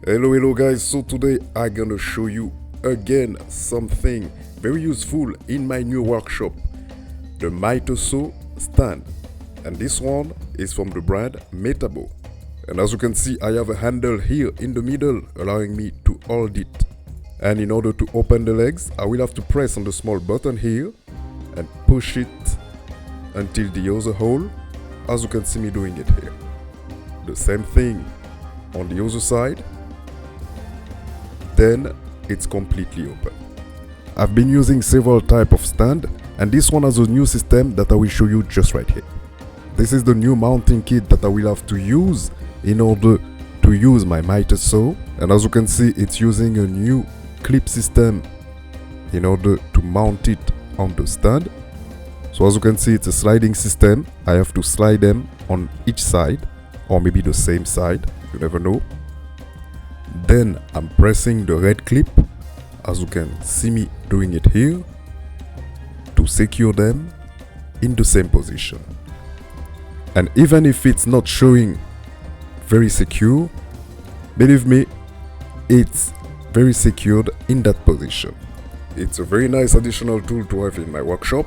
Hello guys, so today I'm gonna show you again something very useful in my new workshop, the METABO stand, and this one is from the brand METABO. And as you can see, I have a handle here in the middle allowing me to hold it, and in order to open the legs I will have to press on the small button here and push it until the other hole, as you can see me doing it here. The same thing on the other side, then it's completely open. I've been using several types of stand, and this one has a new system that I will show you just right here. This is the new mounting kit that I will have to use in order to use my miter saw, and as you can see it's using a new clip system in order to mount it on the stand. So as you can see, it's a sliding system. I have to slide them on each side, or maybe the same side, you never know. Then I'm pressing the red clip, as you can see me doing it here, to secure them in the same position. And even if it's not showing very secure, believe me, it's very secured in that position. It's a very nice additional tool to have in my workshop.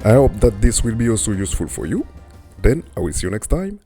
I hope that this will be also useful for you. Then I will see you next time.